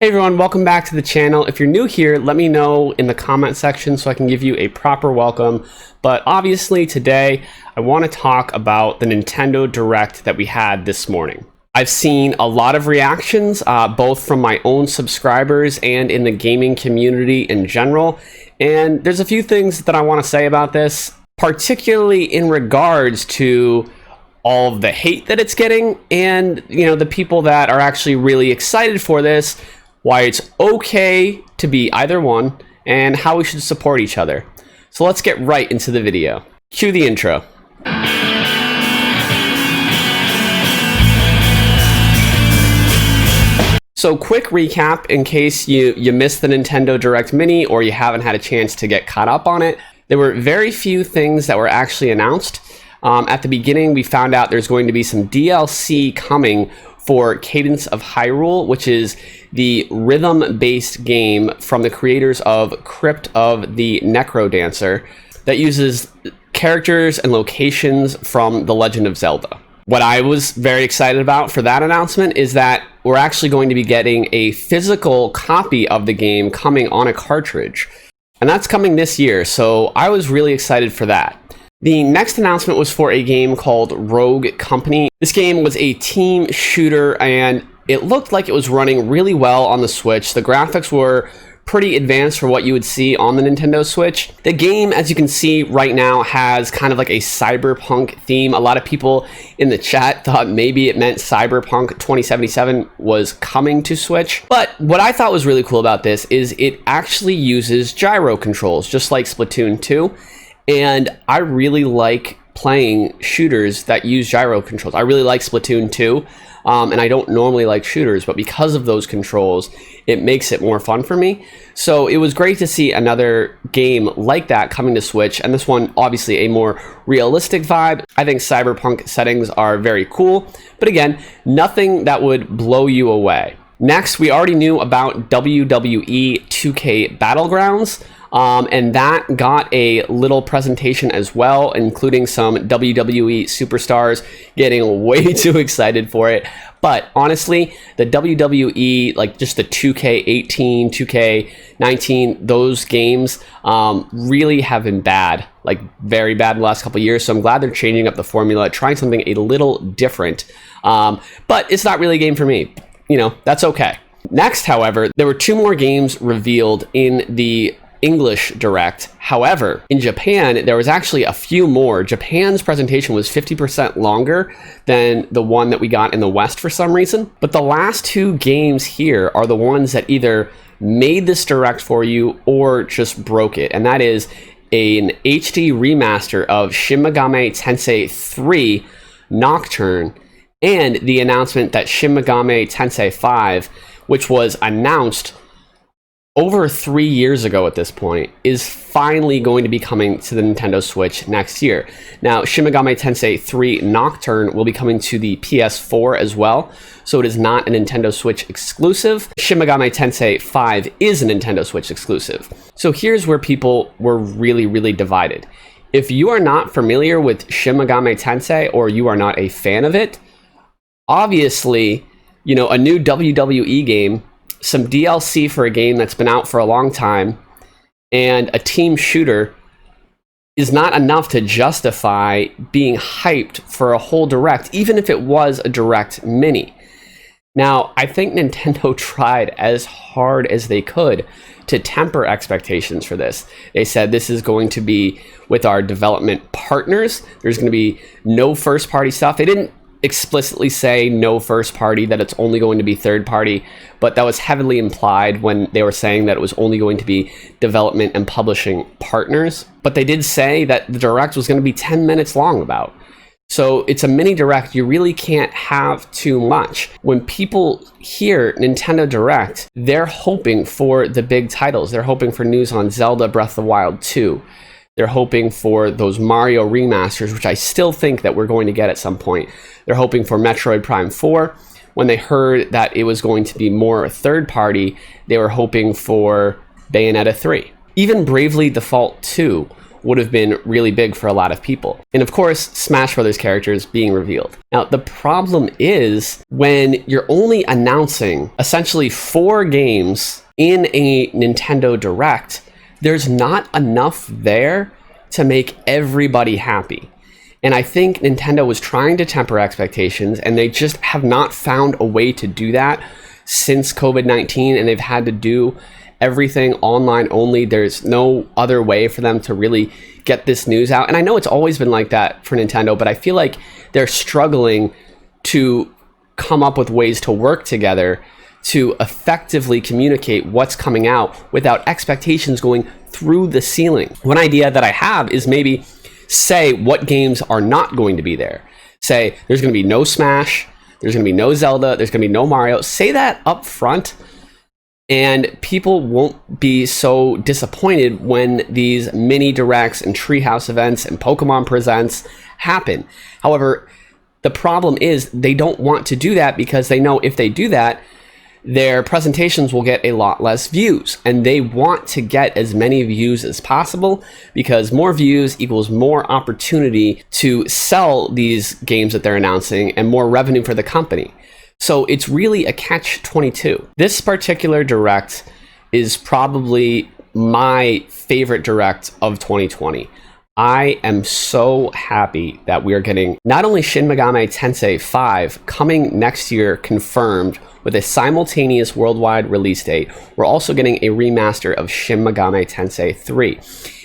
Hey everyone, welcome back to the channel. If you're new here, let me know in the comment section so I can give you a proper welcome. But obviously today, I want to talk about the Nintendo Direct that we had this morning. I've seen a lot of reactions, both from my own subscribers and in the gaming community in general. And there's a few things that I want to say about this, particularly in regards to all of the hate that it's getting and, the people that are actually really excited for this, why it's okay to be either one, and how we should support each other. So let's get right into the video. Cue the intro. So quick recap in case you missed the Nintendo Direct Mini or you haven't had a chance to get caught up on it. There were very few things that were actually announced. At the beginning, we found out there's going to be some DLC coming for Cadence of Hyrule, which is the rhythm-based game from the creators of Crypt of the Necrodancer that uses characters and locations from The Legend of Zelda. What I was very excited about for that announcement is that we're actually going to be getting a physical copy of the game coming on a cartridge. And that's coming this year, so I was really excited for that. The next announcement was for a game called Rogue Company. This game was a team shooter and it looked like it was running really well on the Switch. The graphics were pretty advanced for what you would see on the Nintendo Switch. The game, as you can see right now, has kind of like a cyberpunk theme. A lot of people in the chat thought maybe it meant Cyberpunk 2077 was coming to Switch. But what I thought was really cool about this is it actually uses gyro controls, just like Splatoon 2. And I really like playing shooters that use gyro controls. I really like Splatoon 2, and I don't normally like shooters, but because of those controls, it makes it more fun for me. So it was great to see another game like that coming to Switch, and this one, obviously a more realistic vibe. I think cyberpunk settings are very cool, but again, nothing that would blow you away. Next, we already knew about WWE 2K Battlegrounds. And that got a little presentation as well, including some WWE superstars getting way too excited for it. But honestly, the WWE, like just the 2K18, 2K19, those games really have been bad, like very bad in the last couple of years. So I'm glad they're changing up the formula, trying something a little different. But it's not really a game for me. That's okay. Next, however, there were two more games revealed in the English Direct. However, in Japan, there was actually a few more. Japan's presentation was 50% longer than the one that we got in the West for some reason. But the last two games here are the ones that either made this Direct for you or just broke it. And that is an HD remaster of Shin Megami Tensei 3 Nocturne and the announcement that Shin Megami Tensei 5, which was announced over 3 years ago at this point, is finally going to be coming to the Nintendo Switch next year. Now, Shin Megami Tensei 3 Nocturne will be coming to the PS4 as well, so it is not a Nintendo Switch exclusive. Shin Megami Tensei 5 is a Nintendo Switch exclusive. So here's where people were really, really divided. If you are not familiar with Shin Megami Tensei or you are not a fan of it, obviously, a new WWE game, some DLC for a game that's been out for a long time, and a team shooter is not enough to justify being hyped for a whole Direct, even if it was a Direct Mini. Now, I think Nintendo tried as hard as they could to temper expectations for this. They said this is going to be with our development partners. There's going to be no first-party stuff. They didn't explicitly say no first party, that it's only going to be third party, but that was heavily implied when they were saying that it was only going to be development and publishing partners. But they did say that the Direct was going to be 10 minutes long about. So it's a mini Direct. You really can't have too much. When people hear Nintendo Direct, they're hoping for the big titles. They're hoping for news on Zelda Breath of the Wild 2. They're hoping for those Mario remasters, which I still think that we're going to get at some point. They're hoping for Metroid Prime 4. When they heard that it was going to be more third party, they were hoping for Bayonetta 3. Even Bravely Default 2 would have been really big for a lot of people. And of course, Smash Brothers characters being revealed. Now, the problem is when you're only announcing essentially 4 games in a Nintendo Direct, there's not enough there to make everybody happy. And I think Nintendo was trying to temper expectations, and they just have not found a way to do that since COVID-19, and they've had to do everything online only. There's no other way for them to really get this news out. And I know it's always been like that for Nintendo, but I feel like they're struggling to come up with ways to work together to effectively communicate what's coming out without expectations going through the ceiling. One idea that I have is maybe say what games are not going to be there. Say there's going to be no Smash, there's going to be no Zelda, there's going to be no Mario. Say that up front, and people won't be so disappointed when these mini directs and Treehouse events and Pokemon Presents happen. However, the problem is they don't want to do that because they know if they do that, their presentations will get a lot less views, and they want to get as many views as possible because more views equals more opportunity to sell these games that they're announcing and more revenue for the company. So it's really a catch-22. This particular direct is probably my favorite direct of 2020. I am so happy that we are getting not only Shin Megami Tensei 5 coming next year confirmed with a simultaneous worldwide release date, we're also getting a remaster of Shin Megami Tensei 3.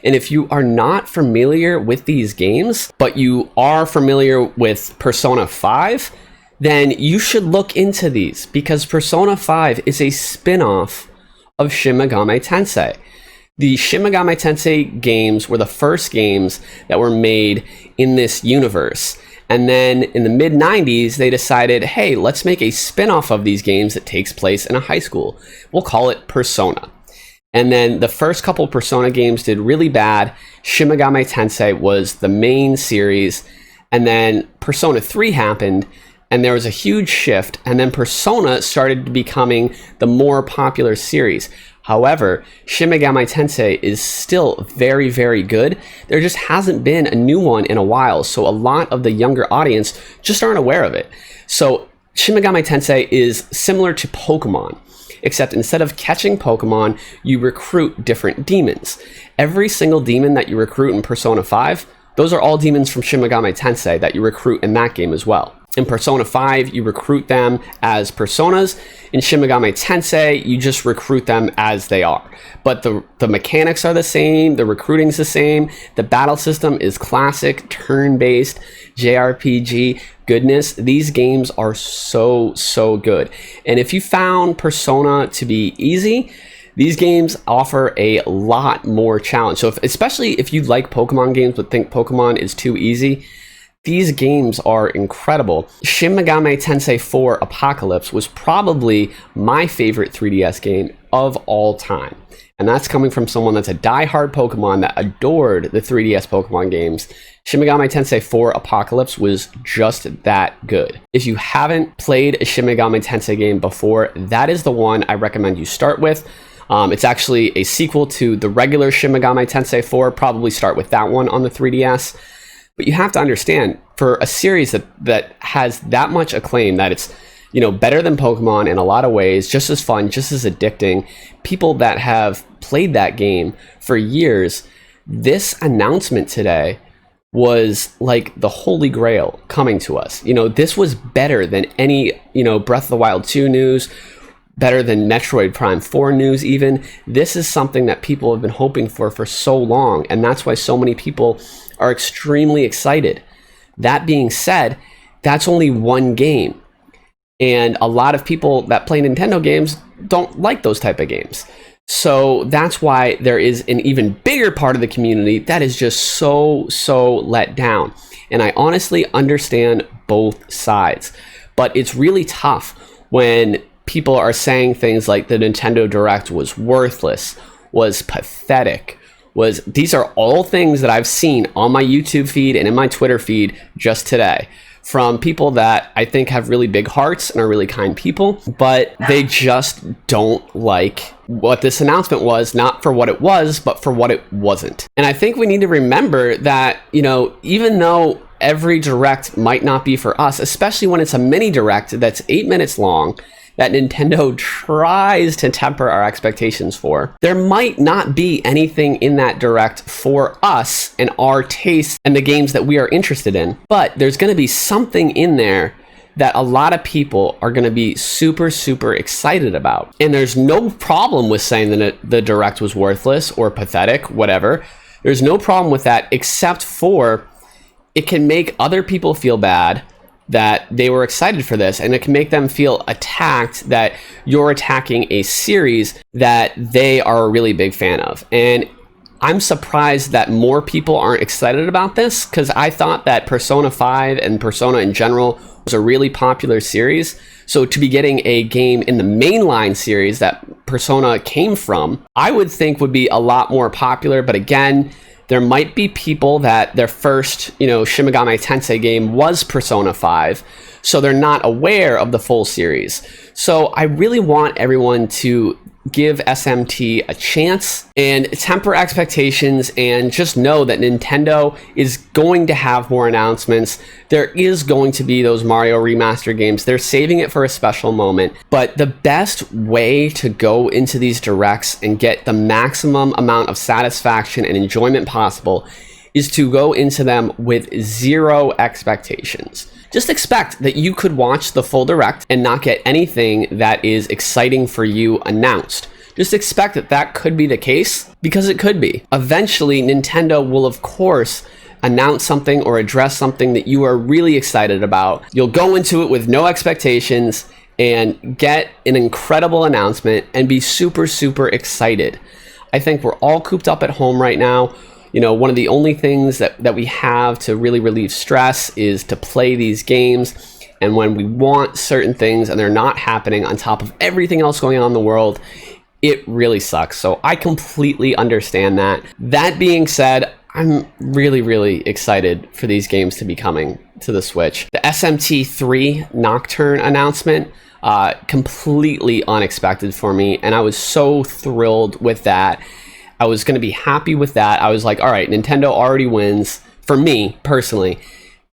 And if you are not familiar with these games, but you are familiar with Persona 5, then you should look into these because Persona 5 is a spin-off of Shin Megami Tensei. The Shin Megami Tensei games were the first games that were made in this universe. And then in the mid-90s, they decided, hey, let's make a spin-off of these games that takes place in a high school. We'll call it Persona. And then the first couple Persona games did really bad. Shin Megami Tensei was the main series. And then Persona 3 happened, and there was a huge shift. And then Persona started becoming the more popular series. However, Shin Megami Tensei is still very, very good. There just hasn't been a new one in a while, so a lot of the younger audience just aren't aware of it. So Shin Megami Tensei is similar to Pokemon, except instead of catching Pokemon, you recruit different demons. Every single demon that you recruit in Persona 5, those are all demons from Shin Megami Tensei that you recruit in that game as well. In Persona 5, you recruit them as personas. In Shin Megami Tensei, you just recruit them as they are. But the mechanics are the same, the recruiting's the same, the battle system is classic, turn-based, JRPG goodness. These games are so, so good. And if you found Persona to be easy, these games offer a lot more challenge. So especially if you like Pokemon games but think Pokemon is too easy, these games are incredible. Shin Megami Tensei 4 Apocalypse was probably my favorite 3DS game of all time. And that's coming from someone that's a diehard Pokemon that adored the 3DS Pokemon games. Shin Megami Tensei 4 Apocalypse was just that good. If you haven't played a Shin Megami Tensei game before, that is the one I recommend you start with. It's actually a sequel to the regular Shin Megami Tensei 4. Probably start with that one on the 3DS. But you have to understand, for a series that has that much acclaim, that it's, you know, better than Pokemon in a lot of ways, just as fun, just as addicting, people that have played that game for years, this announcement today was like the holy grail coming to us. You know, this was better than any, you know, Breath of the Wild 2 news, better than Metroid Prime 4 news even. This is something that people have been hoping for so long, and that's why so many people are extremely excited. That being said, that's only one game. And a lot of people that play Nintendo games don't like those type of games. So that's why there is an even bigger part of the community that is just so let down. And I honestly understand both sides. But it's really tough when people are saying things like the Nintendo Direct was worthless, was pathetic, these are all things that I've seen on my YouTube feed and in my Twitter feed just today from people that I think have really big hearts and are really kind people, but they just don't like what this announcement was, not for what it was, but for what it wasn't. And I think we need to remember that, you know, even though every direct might not be for us, especially when it's a mini direct that's 8 minutes long, that Nintendo tries to temper our expectations for, there might not be anything in that direct for us and our taste and the games that we are interested in. But there's going to be something in there that a lot of people are going to be super, super excited about. And there's no problem with saying that the direct was worthless or pathetic, whatever. There's no problem with that, except for it can make other people feel bad that they were excited for this, and it can make them feel attacked that you're attacking a series that they are a really big fan of. And I'm surprised that more people aren't excited about this, because I thought that Persona 5 and Persona in general was a really popular series. So to be getting a game in the mainline series that Persona came from, I would think would be a lot more popular. But again, there might be people that their first, you know, Shin Megami Tensei game was Persona 5, so they're not aware of the full series. So I really want everyone to give SMT a chance and temper expectations, and just know that Nintendo is going to have more announcements. There is going to be those Mario remaster games. They're saving it for a special moment. But the best way to go into these directs and get the maximum amount of satisfaction and enjoyment possible is to go into them with zero expectations. Just expect that you could watch the full direct and not get anything that is exciting for you announced. Just expect that that could be the case, because it could be. Eventually, Nintendo will, of course, announce something or address something that you are really excited about. You'll go into it with no expectations and get an incredible announcement and be super, super excited. I think we're all cooped up at home right now. You know, one of the only things that we have to really relieve stress is to play these games. And when we want certain things and they're not happening on top of everything else going on in the world, it really sucks. So I completely understand that. That being said, I'm really, really excited for these games to be coming to the Switch. The SMT3 Nocturne announcement, completely unexpected for me. And I was so thrilled with that. I was going to be happy with that. I was like, all right, Nintendo already wins for me personally.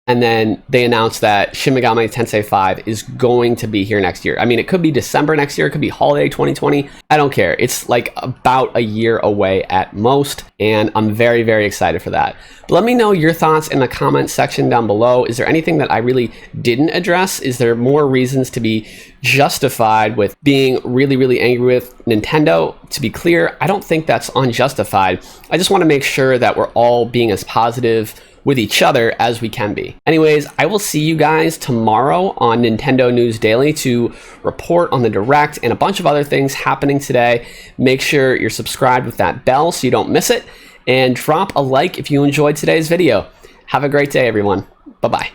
And then they announced that Shin Megami Tensei 5 is going to be here next year. I mean, it could be December next year. It could be holiday 2020. I don't care. It's like about a year away at most. And I'm very, very excited for that. But let me know your thoughts in the comments section down below. Is there anything that I really didn't address? Is there more reasons to be justified with being really, really angry with Nintendo? To be clear, I don't think that's unjustified. I just want to make sure that we're all being as positive with each other as we can be. Anyways, I will see you guys tomorrow on Nintendo News Daily to report on the Direct and a bunch of other things happening today. Make sure you're subscribed with that bell so you don't miss it, and drop a like if you enjoyed today's video. Have a great day, everyone. Bye-bye.